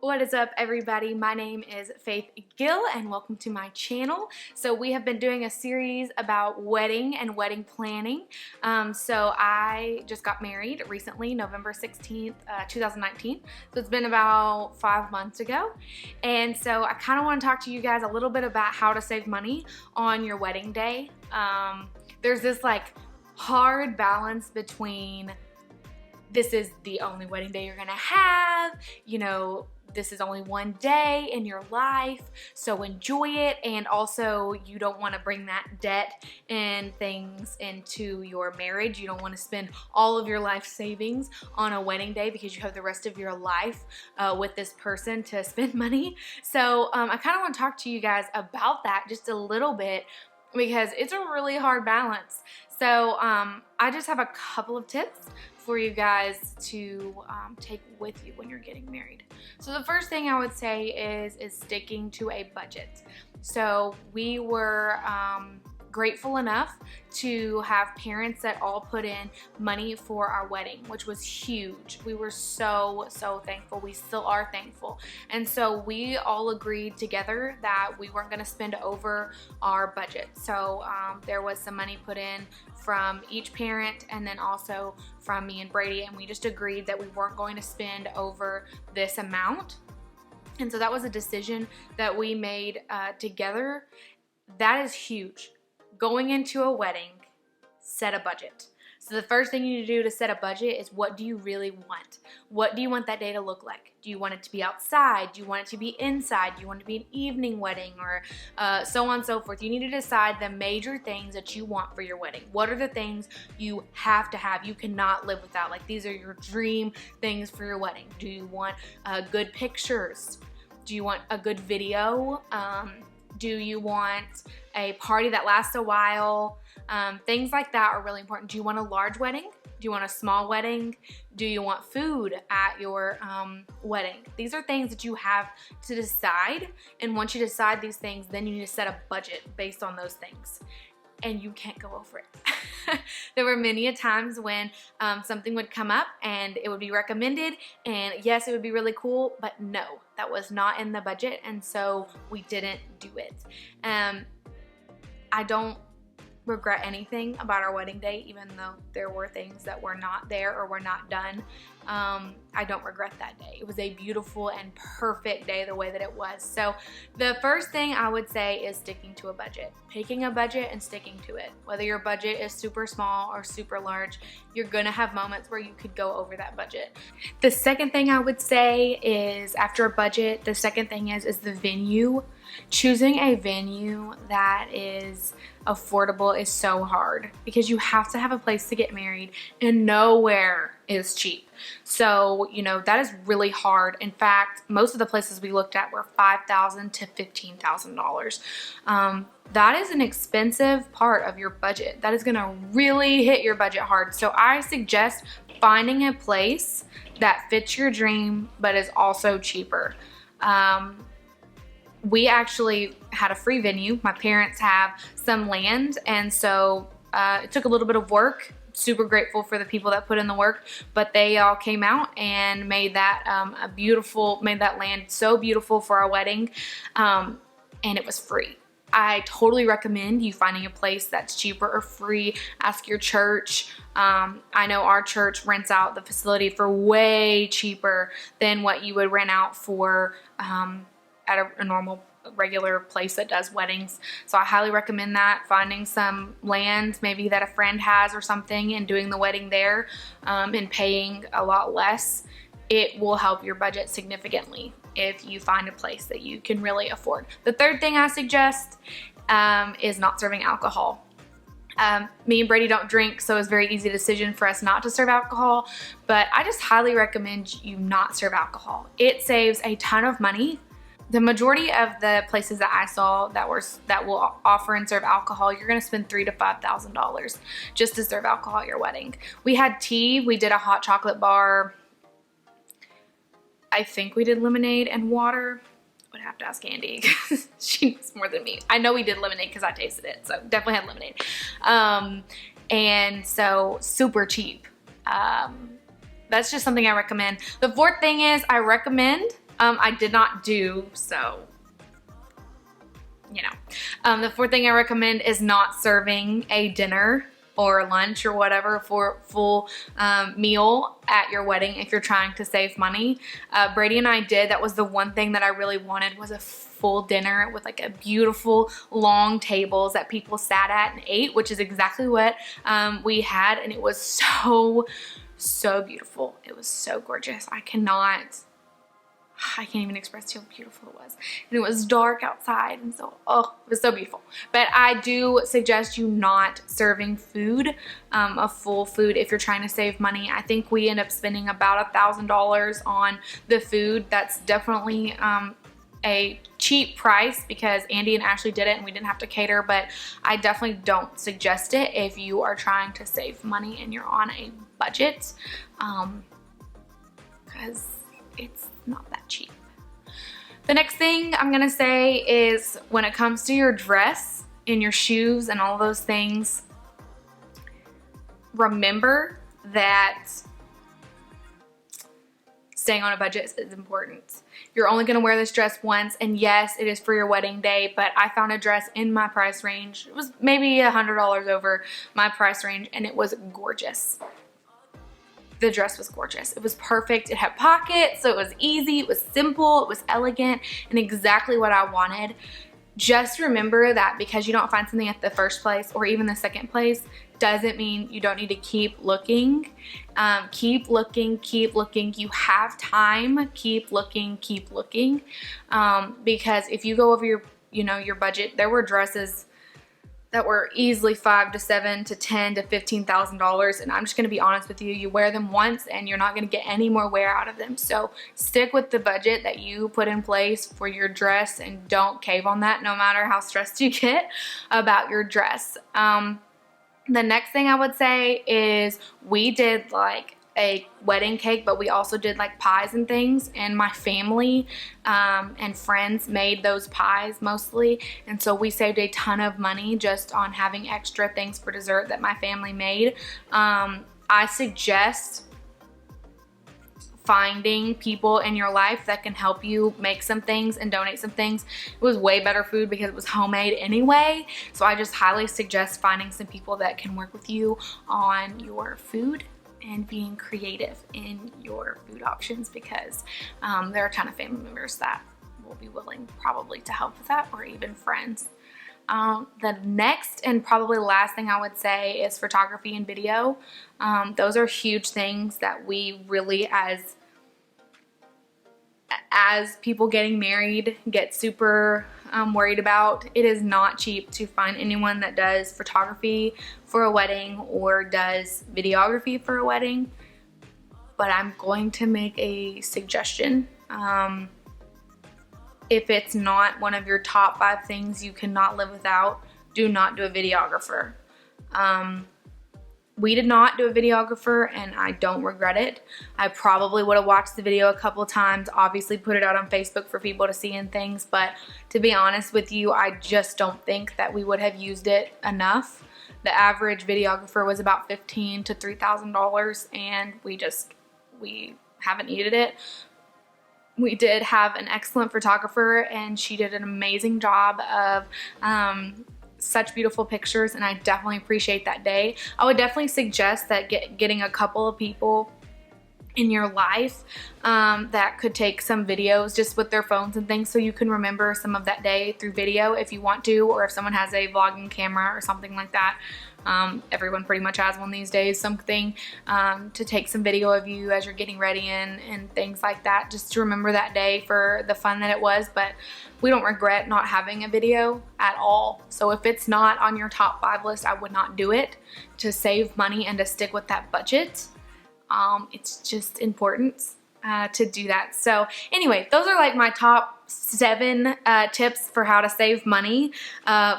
What is up, everybody? My name is Faith Gill and welcome to my channel. So we have been doing a series about wedding and wedding planning. So I just got married recently, November 16th, 2019. So it's been about 5 months ago. And so I kind of want to talk to you guys a little bit about how to save money on your wedding day. There's this like hard balance between this is the only wedding day you're gonna have, you know, this is only one day in your life, so enjoy it, and also you don't want to bring that debt and things into your marriage. You don't want to spend all of your life savings on a wedding day because you have the rest of your life with this person to spend money. So I kind of want to talk to you guys about that just a little bit because it's a really hard balance. So I just have a couple of tips for you guys to take with you when you're getting married. So the first thing I would say is sticking to a budget. So we were grateful enough to have parents that all put in money for our wedding, which was huge. We were so thankful. We still are thankful. And so we all agreed together that we weren't going to spend over our budget. So there was some money put in from each parent and then also from me and Brady, and we just agreed that we weren't going to spend over this amount. And so that was a decision that we made together. That is huge. Going into a wedding, set a budget. So the first thing you need to do to set a budget is, what do you really want? What do you want that day to look like? Do you want it to be outside? Do you want it to be inside? Do you want it to be an evening wedding, or so on and so forth? You need to decide the major things that you want for your wedding. What are the things you have to have, you cannot live without? Like, these are your dream things for your wedding. Do you want good pictures? Do you want a good video? Do you want a party that lasts a while? Things like that are really important. Do you want a large wedding? Do you want a small wedding? Do you want food at your wedding? These are things that you have to decide. And once you decide these things, then you need to set a budget based on those things. And you can't go over it. There were many a times when something would come up and it would be recommended, and yes, it would be really cool, but no, that was not in the budget, and so we didn't do it. I don't regret anything about our wedding day, even though there were things that were not there or were not done. I don't regret that day. It was a beautiful and perfect day the way that it was. So the first thing I would say is sticking to a budget. Picking a budget and sticking to it. Whether your budget is super small or super large, you're gonna have moments where you could go over that budget. The second thing I would say is, after a budget, the second thing is the venue. Choosing a venue that is affordable is so hard because you have to have a place to get married, and nowhere is cheap. So, you know, that is really hard. In fact, most of the places we looked at were $5,000 to $15,000. That is an expensive part of your budget. That is gonna really hit your budget hard. So I suggest finding a place that fits your dream but is also cheaper. We actually had a free venue. My parents have some land, and so it took a little bit of work. Super grateful for the people that put in the work, but they all came out and made that made that land so beautiful for our wedding, and it was free. I totally recommend you finding a place that's cheaper or free. Ask your church. I know our church rents out the facility for way cheaper than what you would rent out for at a normal regular place that does weddings. So I highly recommend that, finding some land maybe that a friend has or something and doing the wedding there, and paying a lot less. It will help your budget significantly if you find a place that you can really afford. The third thing I suggest is not serving alcohol. Me and Brady don't drink, so it's a very easy decision for us not to serve alcohol, but I just highly recommend you not serve alcohol. It saves a ton of money. The majority of the places that I saw that will offer and serve alcohol, you're gonna spend $3,000 to $5,000 just to serve alcohol at your wedding. We had tea, we did a hot chocolate bar. I think we did lemonade and water. I would have to ask Andy. She knows more than me. I know we did lemonade because I tasted it, so definitely had lemonade. And so super cheap. That's just something I recommend. The fourth thing is I recommend I did not do, so you know. The fourth thing I recommend is not serving a dinner or lunch or whatever for full meal at your wedding if you're trying to save money. Brady and I did. That was the one thing that I really wanted, was a full dinner with like a beautiful long tables that people sat at and ate, which is exactly what we had, and it was so beautiful. It was so gorgeous. I can't even express to you how beautiful it was. And it was dark outside, and so, oh, it was so beautiful. But I do suggest you not serving food, a full food, if you're trying to save money. I think we end up spending about $1,000 on the food. That's definitely a cheap price because Andy and Ashley did it and we didn't have to cater, but I definitely don't suggest it if you are trying to save money and you're on a budget, because it's not that cheap. The next thing I'm gonna say is, when it comes to your dress and your shoes and all those things, remember that staying on a budget is important. You're only gonna wear this dress once, and yes, it is for your wedding day, but I found a dress in my price range. It was maybe $100 over my price range, and it was gorgeous. The dress was gorgeous. It was perfect. It had pockets, so it was easy, it was simple, it was elegant, and exactly what I wanted. Just remember that because you don't find something at the first place or even the second place doesn't mean you don't need to keep looking. Keep looking, keep looking. You have time. Keep looking, keep looking. Because if you go over your budget, there were dresses that were easily $5,000 to $7,000 to $10,000 to $15,000, and I'm just gonna be honest with you, you wear them once and you're not gonna get any more wear out of them. So stick with the budget that you put in place for your dress and don't cave on that, no matter how stressed you get about your dress. The next thing I would say is, we did like a wedding cake, but we also did like pies and things, and my family and friends made those pies mostly, and so we saved a ton of money just on having extra things for dessert that my family made. I suggest finding people in your life that can help you make some things and donate some things. It was way better food because it was homemade anyway, so I just highly suggest finding some people that can work with you on your food and being creative in your food options, because there are a ton of family members that will be willing probably to help with that, or even friends. The next and probably last thing I would say is photography and video. Those are huge things that we really, as people getting married, get super worried about. It is not cheap to find anyone that does photography for a wedding or does videography for a wedding, but I'm going to make a suggestion. If it's not one of your top 5 things you cannot live without, do not do a videographer. We did not do a videographer, and I don't regret it. I probably would have watched the video a couple times, obviously put it out on Facebook for people to see and things, but to be honest with you, I just don't think that we would have used it enough. The average videographer was about $1,500 to $3,000, and we haven't needed it. We did have an excellent photographer, and she did an amazing job of such beautiful pictures, and I definitely appreciate that day. I would definitely suggest that getting a couple of people in your life that could take some videos just with their phones and things, so you can remember some of that day through video if you want to, or if someone has a vlogging camera or something like that. Everyone pretty much has one these days, something to take some video of you as you're getting ready and things like that, just to remember that day for the fun that it was. But we don't regret not having a video at all. So if it's not on your top 5 list, I would not do it, to save money and to stick with that budget. It's just important to do that. So anyway, those are like my top 7 tips for how to save money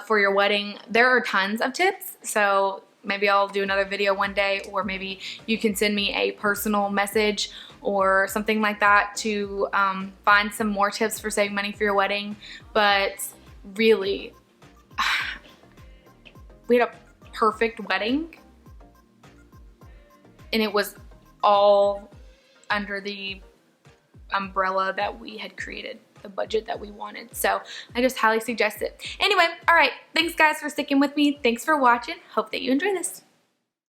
for your wedding. There are tons of tips, so maybe I'll do another video one day, or maybe you can send me a personal message or something like that to find some more tips for saving money for your wedding. But really, we had a perfect wedding, and it was all under the umbrella that we had created, the budget that we wanted. So I just highly suggest it. Anyway, all right, thanks guys for sticking with me. Thanks for watching. Hope that you enjoy this.